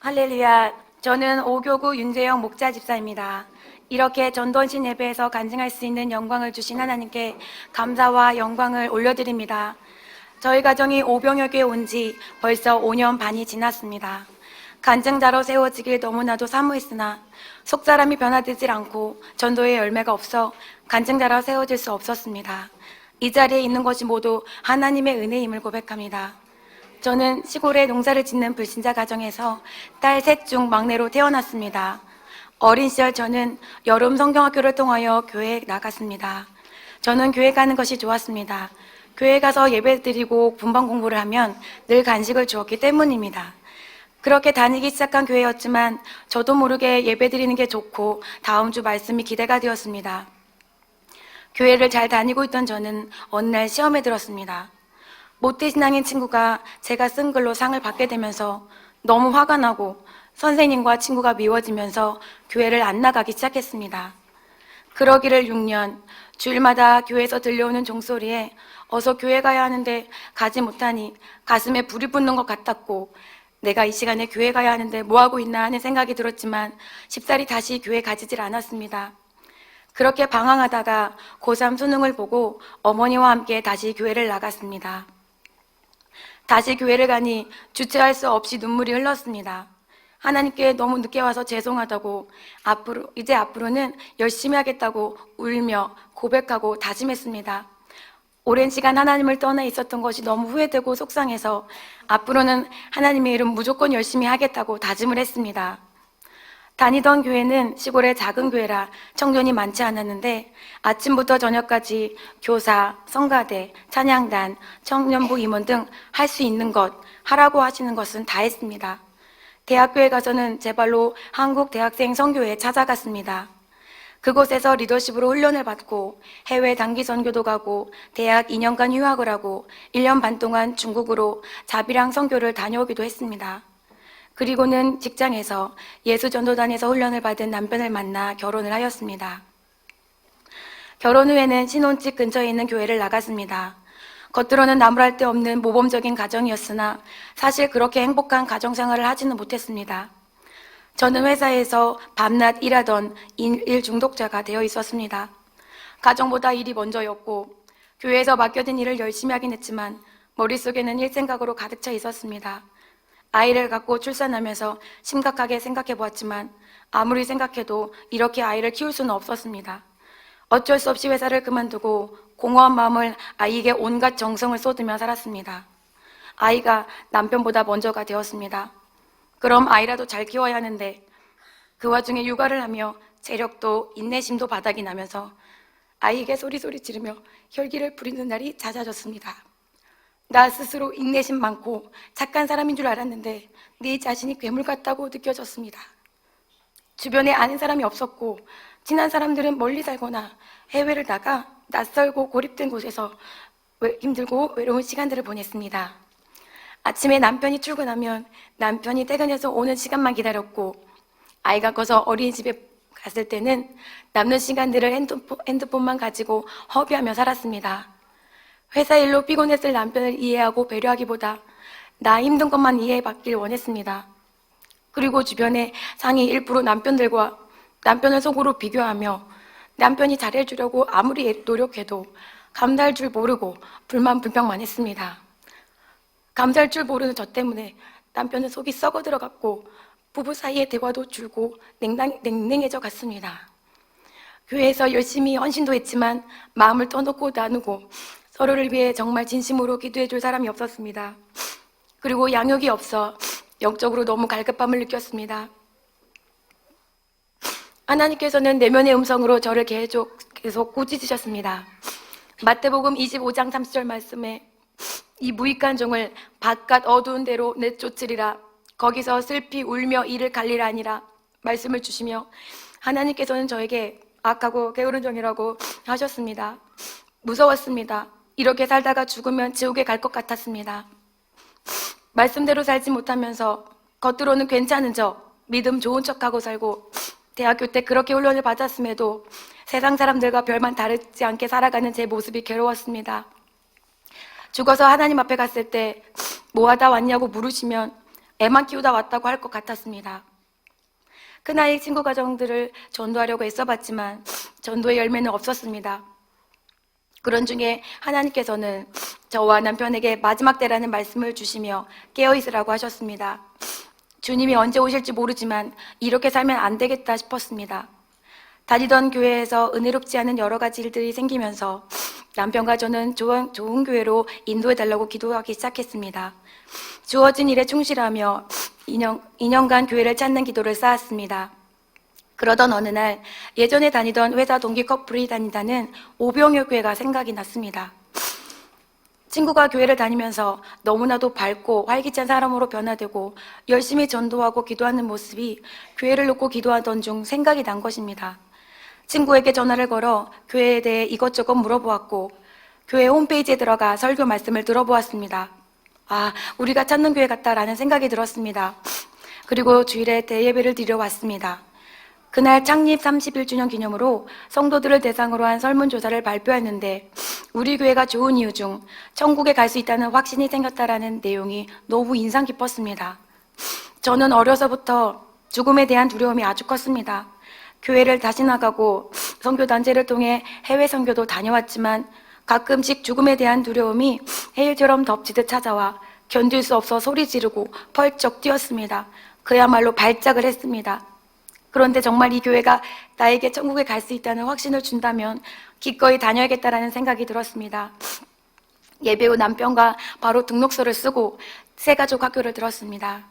할렐루야. 저는 오교구 윤재영 목자 집사입니다. 이렇게 전도헌신 예배에서 간증할 수 있는 영광을 주신 하나님께 감사와 영광을 올려드립니다. 저희 가정이 오병여교에 온 지 벌써 5년 반이 지났습니다. 간증자로 세워지길 너무나도 사모했으나 속사람이 변화되질 않고 전도의 열매가 없어 간증자로 세워질 수 없었습니다. 이 자리에 있는 것이 모두 하나님의 은혜임을 고백합니다. 저는 시골에 농사를 짓는 불신자 가정에서 딸 셋 중 막내로 태어났습니다. 어린 시절 저는 여름 성경학교를 통하여 교회에 나갔습니다. 저는 교회 가는 것이 좋았습니다. 교회 가서 예배 드리고 분방 공부를 하면 늘 간식을 주었기 때문입니다. 그렇게 다니기 시작한 교회였지만 저도 모르게 예배 드리는 게 좋고 다음 주 말씀이 기대가 되었습니다. 교회를 잘 다니고 있던 저는 어느 날 시험에 들었습니다. 모태신앙인 친구가 제가 쓴 글로 상을 받게 되면서 너무 화가 나고 선생님과 친구가 미워지면서 교회를 안 나가기 시작했습니다. 그러기를 6년, 주일마다 교회에서 들려오는 종소리에 어서 교회 가야 하는데 가지 못하니 가슴에 불이 붙는 것 같았고, 내가 이 시간에 교회 가야 하는데 뭐하고 있나 하는 생각이 들었지만 쉽사리 다시 교회 가지질 않았습니다. 그렇게 방황하다가 고3 수능을 보고 어머니와 함께 다시 교회를 나갔습니다. 다시 교회를 가니 주체할 수 없이 눈물이 흘렀습니다. 하나님께 너무 늦게 와서 죄송하다고 이제 앞으로는 열심히 하겠다고 울며 고백하고 다짐했습니다. 오랜 시간 하나님을 떠나 있었던 것이 너무 후회되고 속상해서 앞으로는 하나님의 이름 무조건 열심히 하겠다고 다짐을 했습니다. 다니던 교회는 시골의 작은 교회라 청년이 많지 않았는데 아침부터 저녁까지 교사, 성가대, 찬양단, 청년부 임원 등 할 수 있는 것, 하라고 하시는 것은 다 했습니다. 대학교에 가서는 제 발로 한국대학생 선교회에 찾아갔습니다. 그곳에서 리더십으로 훈련을 받고 해외 단기 선교도 가고 대학 2년간 휴학을 하고 1년 반 동안 중국으로 자비랑 선교를 다녀오기도 했습니다. 그리고는 직장에서 예수전도단에서 훈련을 받은 남편을 만나 결혼을 하였습니다. 결혼 후에는 신혼집 근처에 있는 교회를 나갔습니다. 겉으로는 나무랄 데 없는 모범적인 가정이었으나 사실 그렇게 행복한 가정생활을 하지는 못했습니다. 저는 회사에서 밤낮 일하던 일 중독자가 되어 있었습니다. 가정보다 일이 먼저였고 교회에서 맡겨진 일을 열심히 하긴 했지만 머릿속에는 일 생각으로 가득 차 있었습니다. 아이를 갖고 출산하면서 심각하게 생각해 보았지만 아무리 생각해도 이렇게 아이를 키울 수는 없었습니다. 어쩔 수 없이 회사를 그만두고 공허한 마음을 아이에게 온갖 정성을 쏟으며 살았습니다. 아이가 남편보다 먼저가 되었습니다. 그럼 아이라도 잘 키워야 하는데 그 와중에 육아를 하며 체력도 인내심도 바닥이 나면서 아이에게 소리소리 지르며 혈기를 부리는 날이 잦아졌습니다. 나 스스로 인내심 많고 착한 사람인 줄 알았는데 내 자신이 괴물 같다고 느껴졌습니다. 주변에 아는 사람이 없었고 친한 사람들은 멀리 살거나 해외를 나가 낯설고 고립된 곳에서 힘들고 외로운 시간들을 보냈습니다. 아침에 남편이 출근하면 남편이 퇴근해서 오는 시간만 기다렸고 아이가 커서 어린이집에 갔을 때는 남는 시간들을 핸드폰만 가지고 허비하며 살았습니다. 회사 일로 피곤했을 남편을 이해하고 배려하기보다 나 힘든 것만 이해받길 원했습니다. 그리고 주변에 상위 1% 남편들과 남편을 속으로 비교하며 남편이 잘해주려고 아무리 노력해도 감사할 줄 모르고 불만불평만 했습니다. 감사할 줄 모르는 저 때문에 남편은 속이 썩어 들어갔고 부부 사이의 대화도 줄고 냉랭해져 갔습니다. 교회에서 열심히 헌신도 했지만 마음을 터놓고 나누고 서로를 위해 정말 진심으로 기도해 줄 사람이 없었습니다. 그리고 양육이 없어 영적으로 너무 갈급함을 느꼈습니다. 하나님께서는 내면의 음성으로 저를 계속 꾸짖으셨습니다. 마태복음 25장 30절 말씀에 이 무익한 종을 바깥 어두운 데로 내쫓으리라 거기서 슬피 울며 이를 갈리라 하니라 말씀을 주시며 하나님께서는 저에게 악하고 게으른 종이라고 하셨습니다. 무서웠습니다. 이렇게 살다가 죽으면 지옥에 갈 것 같았습니다. 말씀대로 살지 못하면서 겉으로는 괜찮은 척, 믿음 좋은 척하고 살고 대학교 때 그렇게 훈련을 받았음에도 세상 사람들과 별반 다르지 않게 살아가는 제 모습이 괴로웠습니다. 죽어서 하나님 앞에 갔을 때 뭐 하다 왔냐고 물으시면 애만 키우다 왔다고 할 것 같았습니다. 그 나이 친구 가정들을 전도하려고 애써봤지만 전도의 열매는 없었습니다. 그런 중에 하나님께서는 저와 남편에게 마지막 때라는 말씀을 주시며 깨어있으라고 하셨습니다. 주님이 언제 오실지 모르지만 이렇게 살면 안 되겠다 싶었습니다. 다니던 교회에서 은혜롭지 않은 여러 가지 일들이 생기면서 남편과 저는 좋은 교회로 인도해달라고 기도하기 시작했습니다. 주어진 일에 충실하며 2년간 교회를 찾는 기도를 쌓았습니다. 그러던 어느 날 예전에 다니던 회사 동기 커플이 다닌다는 오병효 교회가 생각이 났습니다. 친구가 교회를 다니면서 너무나도 밝고 활기찬 사람으로 변화되고 열심히 전도하고 기도하는 모습이 교회를 놓고 기도하던 중 생각이 난 것입니다. 친구에게 전화를 걸어 교회에 대해 이것저것 물어보았고 교회 홈페이지에 들어가 설교 말씀을 들어보았습니다. 아, 우리가 찾는 교회 같다라는 생각이 들었습니다. 그리고 주일에 대예배를 드려 왔습니다. 그날 창립 31주년 기념으로 성도들을 대상으로 한 설문조사를 발표했는데 우리 교회가 좋은 이유 중 천국에 갈 수 있다는 확신이 생겼다라는 내용이 너무 인상 깊었습니다. 저는 어려서부터 죽음에 대한 두려움이 아주 컸습니다. 교회를 다시 나가고 선교단체를 통해 해외 선교도 다녀왔지만 가끔씩 죽음에 대한 두려움이 해일처럼 덮치듯 찾아와 견딜 수 없어 소리 지르고 펄쩍 뛰었습니다. 그야말로 발작을 했습니다. 그런데 정말 이 교회가 나에게 천국에 갈 수 있다는 확신을 준다면 기꺼이 다녀야겠다라는 생각이 들었습니다. 예배 후 남편과 바로 등록서를 쓰고 새가족 학교를 들었습니다.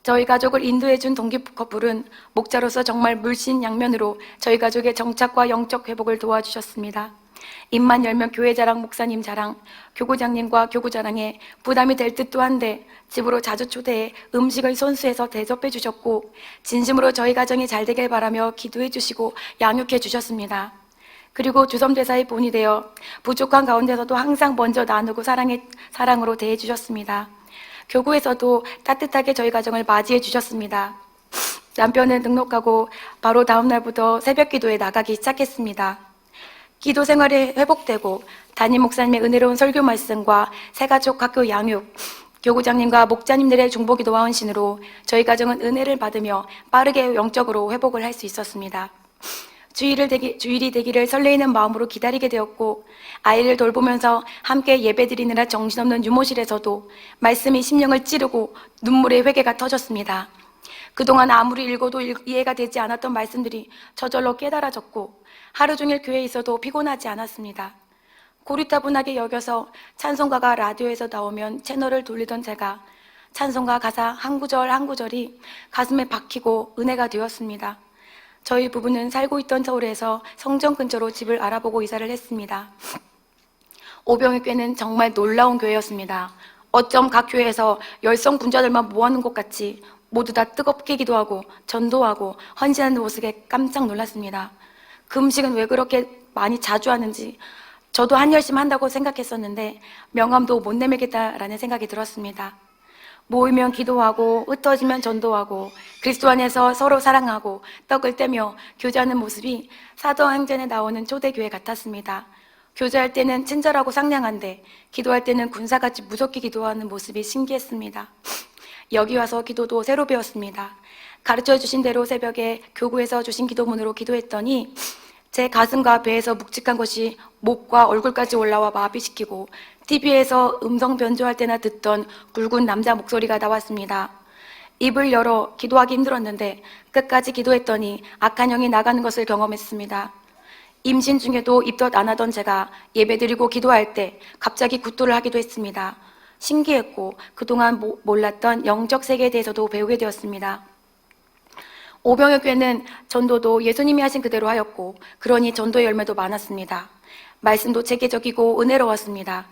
저희 가족을 인도해준 동기 커플은 목자로서 정말 물신양면으로 저희 가족의 정착과 영적 회복을 도와주셨습니다. 입만 열면 교회 자랑, 목사님 자랑, 교구장님과 교구 자랑에 부담이 될 듯도 한데 집으로 자주 초대해 음식을 손수해서 대접해 주셨고 진심으로 저희 가정이 잘 되길 바라며 기도해 주시고 양육해 주셨습니다. 그리고 주섬대사의 본이 되어 부족한 가운데서도 항상 먼저 나누고 사랑으로 대해 주셨습니다. 교구에서도 따뜻하게 저희 가정을 맞이해 주셨습니다. 남편은 등록하고 바로 다음 날부터 새벽 기도에 나가기 시작했습니다. 기도 생활이 회복되고 담임 목사님의 은혜로운 설교 말씀과 새가족 학교 양육, 교구장님과 목자님들의 중보기도와 헌신으로 저희 가정은 은혜를 받으며 빠르게 영적으로 회복을 할 수 있었습니다. 주일이 되기를 설레이는 마음으로 기다리게 되었고 아이를 돌보면서 함께 예배드리느라 정신없는 유모실에서도 말씀이 심령을 찌르고 눈물의 회개가 터졌습니다. 그동안 아무리 읽어도 이해가 되지 않았던 말씀들이 저절로 깨달아졌고 하루 종일 교회에 있어도 피곤하지 않았습니다. 고리타분하게 여겨서 찬송가가 라디오에서 나오면 채널을 돌리던 제가 찬송가 가사 한 구절 한 구절이 가슴에 박히고 은혜가 되었습니다. 저희 부부는 살고 있던 서울에서 성전 근처로 집을 알아보고 이사를 했습니다. 오병의 교회는 정말 놀라운 교회였습니다. 어쩜 각 교회에서 열성 분자들만 모아놓은 것 같이 모두 다 뜨겁게 기도하고 전도하고 헌신하는 모습에 깜짝 놀랐습니다. 그 음식은 왜 그렇게 많이 자주 하는지 저도 한열심 한다고 생각했었는데 명함도 못 내밀겠다라는 생각이 들었습니다. 모이면 기도하고 흩어지면 전도하고 그리스도 안에서 서로 사랑하고 떡을 떼며 교제하는 모습이 사도행전에 나오는 초대교회 같았습니다. 교제할 때는 친절하고 상냥한데 기도할 때는 군사같이 무섭게 기도하는 모습이 신기했습니다. 여기 와서 기도도 새로 배웠습니다. 가르쳐주신 대로 새벽에 교구에서 주신 기도문으로 기도했더니 제 가슴과 배에서 묵직한 것이 목과 얼굴까지 올라와 마비시키고 TV에서 음성 변조할 때나 듣던 굵은 남자 목소리가 나왔습니다. 입을 열어 기도하기 힘들었는데 끝까지 기도했더니 악한 영이 나가는 것을 경험했습니다. 임신 중에도 입덧 안 하던 제가 예배드리고 기도할 때 갑자기 굿도를 하기도 했습니다. 신기했고 그동안 몰랐던 영적 세계에 대해서도 배우게 되었습니다. 오병의 교회는 전도도 예수님이 하신 그대로 하였고 그러니 전도의 열매도 많았습니다. 말씀도 체계적이고 은혜로웠습니다.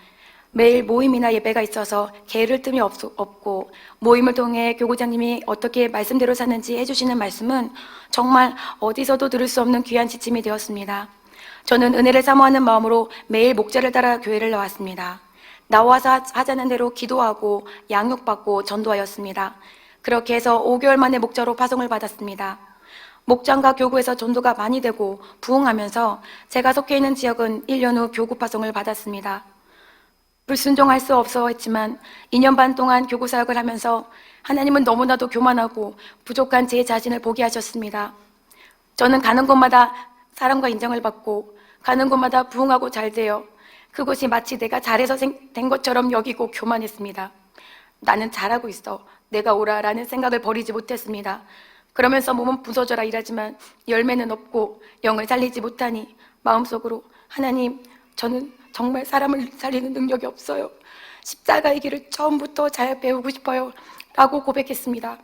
매일 모임이나 예배가 있어서 게으를 틈이 없고 모임을 통해 교구장님이 어떻게 말씀대로 사는지 해주시는 말씀은 정말 어디서도 들을 수 없는 귀한 지침이 되었습니다. 저는 은혜를 사모하는 마음으로 매일 목자를 따라 교회를 나왔습니다. 나와서 하자는 대로 기도하고 양육받고 전도하였습니다. 그렇게 해서 5개월 만에 목자로 파송을 받았습니다. 목장과 교구에서 전도가 많이 되고 부흥하면서 제가 속해 있는 지역은 1년 후 교구 파송을 받았습니다. 불순종할 수 없어 했지만 2년 반 동안 교구 사역을 하면서 하나님은 너무나도 교만하고 부족한 제 자신을 보게 하셨습니다. 저는 가는 곳마다 사람과 인정을 받고 가는 곳마다 부흥하고 잘 되어 그곳이 마치 내가 잘해서 된 것처럼 여기고 교만했습니다. 나는 잘하고 있어. 내가 오라라는 생각을 버리지 못했습니다. 그러면서 몸은 부서져라 일하지만 열매는 없고 영을 살리지 못하니 마음속으로 하나님, 저는 정말 사람을 살리는 능력이 없어요. 십자가의 길을 처음부터 잘 배우고 싶어요. 라고 고백했습니다.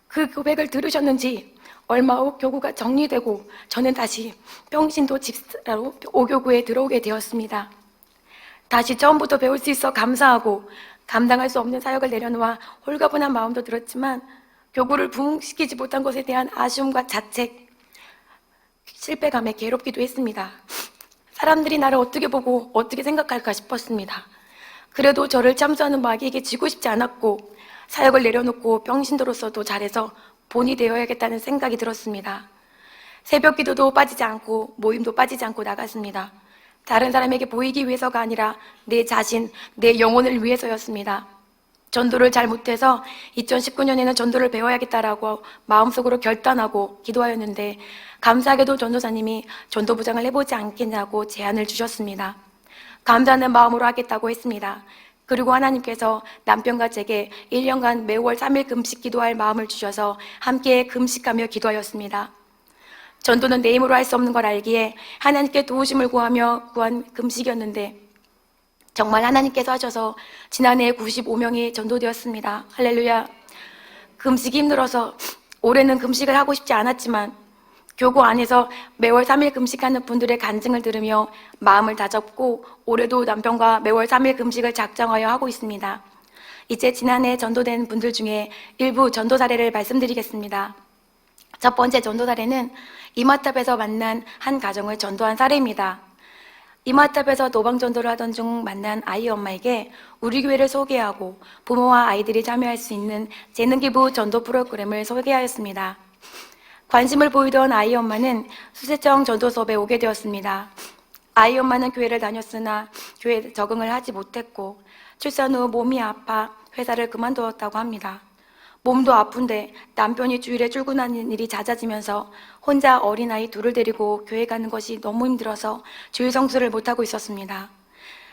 그 고백을 들으셨는지 얼마 후 교구가 정리되고 저는 다시 평신도 집사로 오교구에 들어오게 되었습니다. 다시 처음부터 배울 수 있어 감사하고 감당할 수 없는 사역을 내려놓아 홀가분한 마음도 들었지만 교구를 부흥시키지 못한 것에 대한 아쉬움과 자책, 실패감에 괴롭기도 했습니다. 사람들이 나를 어떻게 보고 어떻게 생각할까 싶었습니다. 그래도 저를 참수하는 마귀에게 지고 싶지 않았고 사역을 내려놓고 평신도로서도 잘해서 본이 되어야겠다는 생각이 들었습니다. 새벽 기도도 빠지지 않고 모임도 빠지지 않고 나갔습니다. 다른 사람에게 보이기 위해서가 아니라 내 자신, 내 영혼을 위해서였습니다. 전도를 잘 못해서 2019년에는 전도를 배워야겠다라고 마음속으로 결단하고 기도하였는데 감사하게도 전도사님이 전도부장을 해보지 않겠냐고 제안을 주셨습니다. 감사하는 마음으로 하겠다고 했습니다. 그리고 하나님께서 남편과 제게 1년간 매월 3일 금식 기도할 마음을 주셔서 함께 금식하며 기도하였습니다. 전도는 내 힘으로 할 수 없는 걸 알기에 하나님께 도우심을 구하며 구한 금식이었는데 정말 하나님께서 하셔서 지난해 95명이 전도되었습니다. 할렐루야. 금식이 힘들어서 올해는 금식을 하고 싶지 않았지만 교구 안에서 매월 3일 금식하는 분들의 간증을 들으며 마음을 다잡고 올해도 남편과 매월 3일 금식을 작정하여 하고 있습니다. 이제 지난해 전도된 분들 중에 일부 전도 사례를 말씀드리겠습니다. 첫 번째 전도 사례는 이마탑에서 만난 한 가정을 전도한 사례입니다. 이마탑에서 노방 전도를 하던 중 만난 아이 엄마에게 우리 교회를 소개하고 부모와 아이들이 참여할 수 있는 재능기부 전도 프로그램을 소개하였습니다. 관심을 보이던 아이 엄마는 수세청 전도 수업에 오게 되었습니다. 아이 엄마는 교회를 다녔으나 교회에 적응을 하지 못했고 출산 후 몸이 아파 회사를 그만두었다고 합니다. 몸도 아픈데 남편이 주일에 출근하는 일이 잦아지면서 혼자 어린아이 둘을 데리고 교회 가는 것이 너무 힘들어서 주일 성수를 못하고 있었습니다.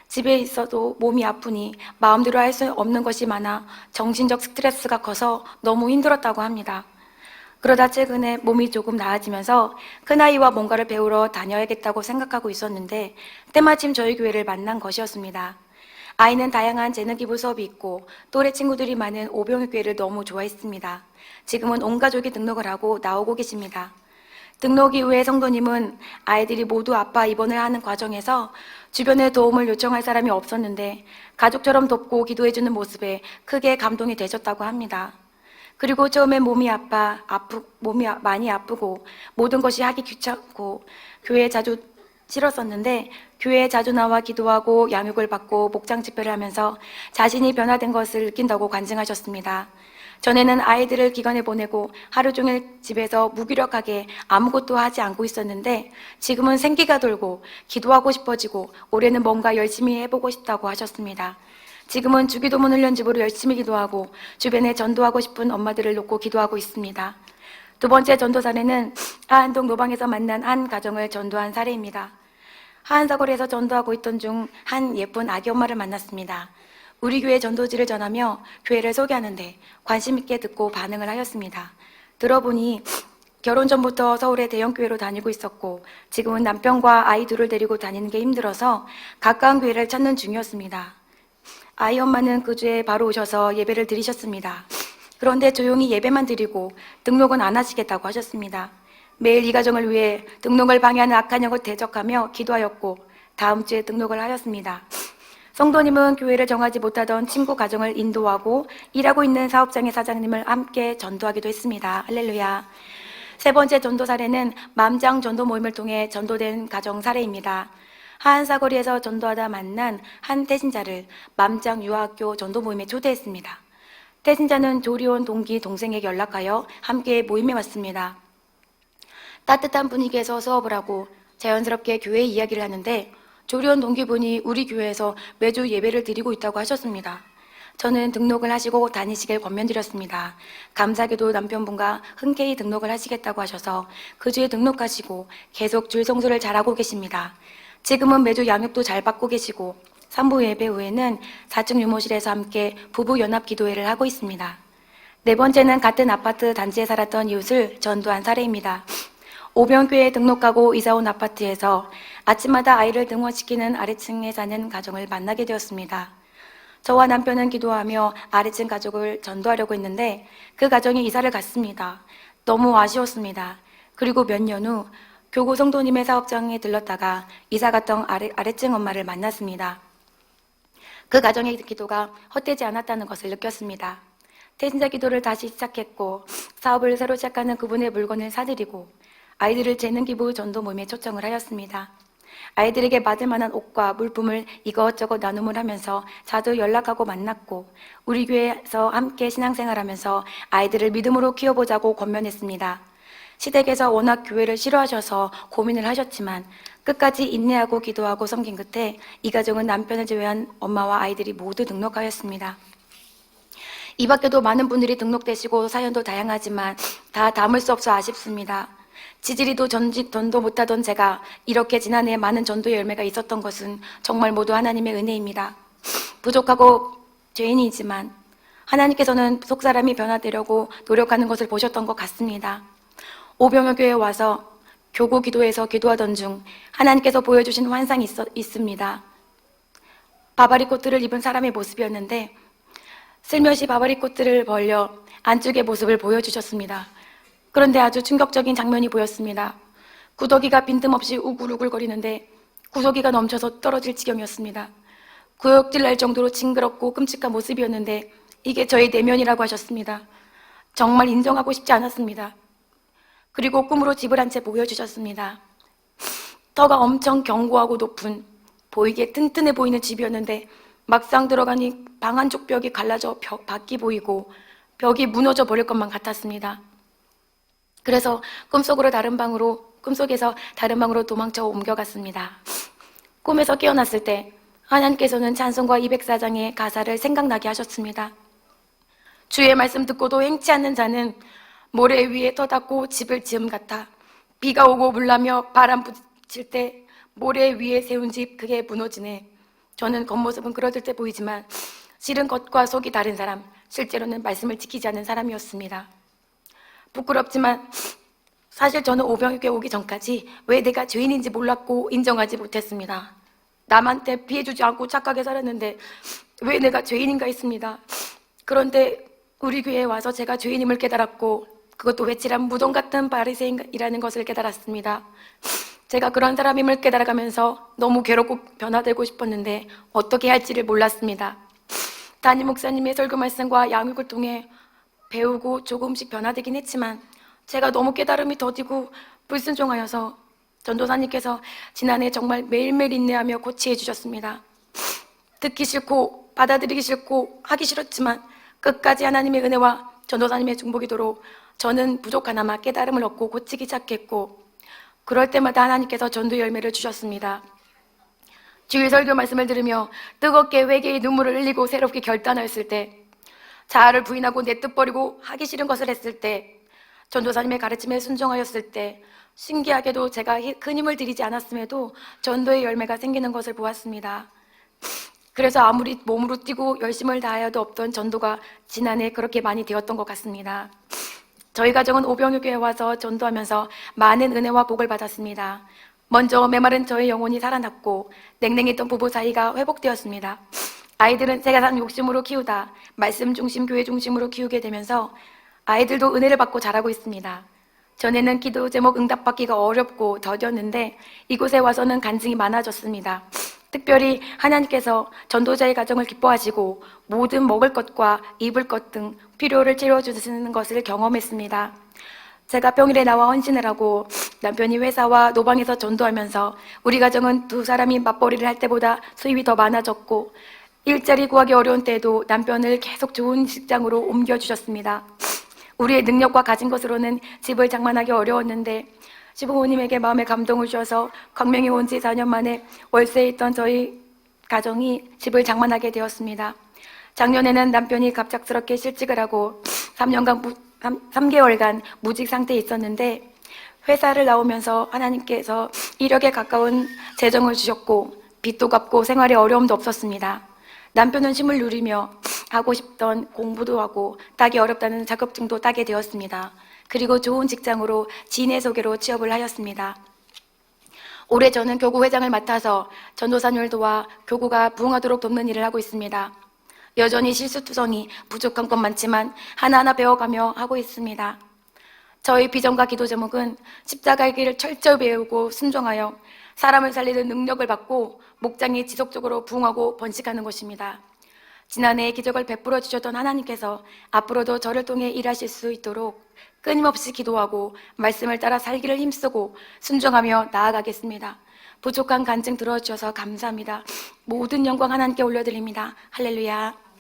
집에 있어도 몸이 아프니 마음대로 할 수 없는 것이 많아 정신적 스트레스가 커서 너무 힘들었다고 합니다. 그러다 최근에 몸이 조금 나아지면서 큰아이와 뭔가를 배우러 다녀야겠다고 생각하고 있었는데 때마침 저희 교회를 만난 것이었습니다. 아이는 다양한 재능기부 수업이 있고 또래 친구들이 많은 오병희 교회를 너무 좋아했습니다. 지금은 온 가족이 등록을 하고 나오고 계십니다. 등록 이후에 성도님은 아이들이 모두 아빠 입원을 하는 과정에서 주변에 도움을 요청할 사람이 없었는데 가족처럼 돕고 기도해주는 모습에 크게 감동이 되셨다고 합니다. 그리고 처음엔 몸이 많이 아프고 모든 것이 하기 귀찮고 교회에 자주 싫었었는데 교회에 자주 나와 기도하고 양육을 받고 목장 집회를 하면서 자신이 변화된 것을 느낀다고 간증하셨습니다. 전에는 아이들을 기관에 보내고 하루 종일 집에서 무기력하게 아무것도 하지 않고 있었는데 지금은 생기가 돌고 기도하고 싶어지고 올해는 뭔가 열심히 해보고 싶다고 하셨습니다. 지금은 주기도문 훈련집으로 열심히 기도하고 주변에 전도하고 싶은 엄마들을 놓고 기도하고 있습니다. 두 번째 전도 사례는 하안동 노방에서 만난 한 가정을 전도한 사례입니다. 하안사거리에서 전도하고 있던 중 한 예쁜 아기 엄마를 만났습니다. 우리 교회 전도지를 전하며 교회를 소개하는데 관심 있게 듣고 반응을 하였습니다. 들어보니 결혼 전부터 서울의 대형교회로 다니고 있었고 지금은 남편과 아이 둘을 데리고 다니는 게 힘들어서 가까운 교회를 찾는 중이었습니다. 아이 엄마는 그 주에 바로 오셔서 예배를 드리셨습니다. 그런데 조용히 예배만 드리고 등록은 안 하시겠다고 하셨습니다. 매일 이 가정을 위해 등록을 방해하는 악한 영을 대적하며 기도하였고 다음 주에 등록을 하였습니다. 성도님은 교회를 정하지 못하던 친구 가정을 인도하고 일하고 있는 사업장의 사장님을 함께 전도하기도 했습니다. 할렐루야. 세 번째 전도 사례는 맘장 전도 모임을 통해 전도된 가정 사례입니다. 하안사거리에서 전도하다 만난 한 태신자를 맘장 유아학교 전도 모임에 초대했습니다. 태신자는 조리원 동기 동생에게 연락하여 함께 모임에 왔습니다. 따뜻한 분위기에서 수업을 하고 자연스럽게 교회 이야기를 하는데 조리원 동기분이 우리 교회에서 매주 예배를 드리고 있다고 하셨습니다. 저는 등록을 하시고 다니시길 권면드렸습니다. 감사하게도 남편분과 흔쾌히 등록을 하시겠다고 하셔서 그 주에 등록하시고 계속 줄 성수를 잘하고 계십니다. 지금은 매주 양육도 잘 받고 계시고 산부 예배 후에는 4층 유모실에서 함께 부부 연합 기도회를 하고 있습니다. 네 번째는 같은 아파트 단지에 살았던 이웃을 전도한 사례입니다. 오병교회에 등록하고 이사온 아파트에서 아침마다 아이를 등원시키는 아래층에 사는 가정을 만나게 되었습니다. 저와 남편은 기도하며 아래층 가족을 전도하려고 했는데 그 가정이 이사를 갔습니다. 너무 아쉬웠습니다. 그리고 몇 년 후 교구 성도님의 사업장에 들렀다가 이사 갔던 아래층 엄마를 만났습니다. 그 가정의 기도가 헛되지 않았다는 것을 느꼈습니다. 태신자 기도를 다시 시작했고 사업을 새로 시작하는 그분의 물건을 사드리고 아이들을 재능 기부 전도 모임에 초청을 하였습니다. 아이들에게 받을 만한 옷과 물품을 이것저것 나눔을 하면서 자주 연락하고 만났고 우리 교회에서 함께 신앙생활하면서 아이들을 믿음으로 키워보자고 권면했습니다. 시댁에서 워낙 교회를 싫어하셔서 고민을 하셨지만 끝까지 인내하고 기도하고 섬긴 끝에 이 가정은 남편을 제외한 엄마와 아이들이 모두 등록하였습니다. 이 밖에도 많은 분들이 등록되시고 사연도 다양하지만 다 담을 수 없어 아쉽습니다. 지지리도 전도 못하던 제가 이렇게 지난해 많은 전도의 열매가 있었던 것은 정말 모두 하나님의 은혜입니다. 부족하고 죄인이지만 하나님께서는 속사람이 변화되려고 노력하는 것을 보셨던 것 같습니다. 오병여교회에 와서 교구 기도에서 기도하던 중 하나님께서 보여주신 환상이 있습니다. 바바리 코트를 입은 사람의 모습이었는데 슬며시 바바리 코트를 벌려 안쪽의 모습을 보여주셨습니다. 그런데 아주 충격적인 장면이 보였습니다. 구더기가 빈틈없이 우글우글거리는데 구더기가 넘쳐서 떨어질 지경이었습니다. 구역질 날 정도로 징그럽고 끔찍한 모습이었는데 이게 저의 내면이라고 하셨습니다. 정말 인정하고 싶지 않았습니다. 그리고 꿈으로 집을 한 채 보여주셨습니다. 터가 엄청 견고하고 높은 보이게 튼튼해 보이는 집이었는데 막상 들어가니 방 한쪽 벽이 갈라져 밖이 보이고 벽이 무너져 버릴 것만 같았습니다. 그래서 꿈속에서 다른 방으로 도망쳐 옮겨갔습니다. 꿈에서 깨어났을 때 하나님께서는 찬송가 204장의 가사를 생각나게 하셨습니다. 주의 말씀 듣고도 행치 않는 자는 모래 위에 터닫고 집을 지음 같아. 비가 오고 물나며 바람 부칠 때 모래 위에 세운 집 그게 무너지네. 저는 겉모습은 그러들 때 보이지만 실은 겉과 속이 다른 사람, 실제로는 말씀을 지키지 않는 사람이었습니다. 부끄럽지만 사실 저는 오병이교회 오기 전까지 왜 내가 죄인인지 몰랐고 인정하지 못했습니다. 남한테 피해주지 않고 착하게 살았는데 왜 내가 죄인인가 했습니다. 그런데 우리 교회에 와서 제가 죄인임을 깨달았고 그것도 외치란 무덤 같은 바리새인이라는 것을 깨달았습니다. 제가 그런 사람임을 깨달아가면서 너무 괴롭고 변화되고 싶었는데 어떻게 할지를 몰랐습니다. 담임 목사님의 설교 말씀과 양육을 통해 배우고 조금씩 변화되긴 했지만 제가 너무 깨달음이 더디고 불순종하여서 전도사님께서 지난해 정말 매일매일 인내하며 고치해 주셨습니다. 듣기 싫고 받아들이기 싫고 하기 싫었지만 끝까지 하나님의 은혜와 전도사님의 중보기도로 저는 부족하나마 깨달음을 얻고 고치기 시작했고 그럴 때마다 하나님께서 전도 열매를 주셨습니다. 주일 설교 말씀을 들으며 뜨겁게 회개의 눈물을 흘리고 새롭게 결단하였을 때 자아를 부인하고 내 뜻 버리고 하기 싫은 것을 했을 때 전도사님의 가르침에 순종하였을 때 신기하게도 제가 큰 힘을 들이지 않았음에도 전도의 열매가 생기는 것을 보았습니다. 그래서 아무리 몸으로 뛰고 열심을 다하여도 없던 전도가 지난해 그렇게 많이 되었던 것 같습니다. 저희 가정은 오병이교회에 와서 전도하면서 많은 은혜와 복을 받았습니다. 먼저 메마른 저의 영혼이 살아났고 냉랭했던 부부 사이가 회복되었습니다. 아이들은 세상 욕심으로 키우다 말씀 중심 교회 중심으로 키우게 되면서 아이들도 은혜를 받고 자라고 있습니다. 전에는 기도 제목 응답받기가 어렵고 더뎠는데 이곳에 와서는 간증이 많아졌습니다. 특별히 하나님께서 전도자의 가정을 기뻐하시고 모든 먹을 것과 입을 것 등 필요를 채워주시는 것을 경험했습니다. 제가 평일에 나와 헌신을 하고 남편이 회사와 노방에서 전도하면서 우리 가정은 두 사람이 맞벌이를 할 때보다 수입이 더 많아졌고 일자리 구하기 어려운 때에도 남편을 계속 좋은 직장으로 옮겨주셨습니다. 우리의 능력과 가진 것으로는 집을 장만하기 어려웠는데 시부모님에게 마음의 감동을 주셔서 광명에 온 지 4년 만에 월세에 있던 저희 가정이 집을 장만하게 되었습니다. 작년에는 남편이 갑작스럽게 실직을 하고 3개월간 무직 상태에 있었는데 회사를 나오면서 하나님께서 이력에 가까운 재정을 주셨고 빚도 갚고 생활에 어려움도 없었습니다. 남편은 쉼을 누리며 하고 싶던 공부도 하고 따기 어렵다는 자격증도 따게 되었습니다. 그리고 좋은 직장으로 지인의 소개로 취업을 하였습니다. 올해 저는 교구 회장을 맡아서 전도사님을 도와 교구가 부흥하도록 돕는 일을 하고 있습니다. 여전히 실수투성이 부족한 건 많지만 하나하나 배워가며 하고 있습니다. 저희 비전과 기도 제목은 십자가의 길을 철저히 배우고 순종하여 사람을 살리는 능력을 받고 목장이 지속적으로 부흥하고 번식하는 것입니다. 지난해 기적을 베풀어 주셨던 하나님께서 앞으로도 저를 통해 일하실 수 있도록 끊임없이 기도하고 말씀을 따라 살기를 힘쓰고 순종하며 나아가겠습니다. 부족한 간증 들어주셔서 감사합니다. 모든 영광 하나님께 올려드립니다. 할렐루야.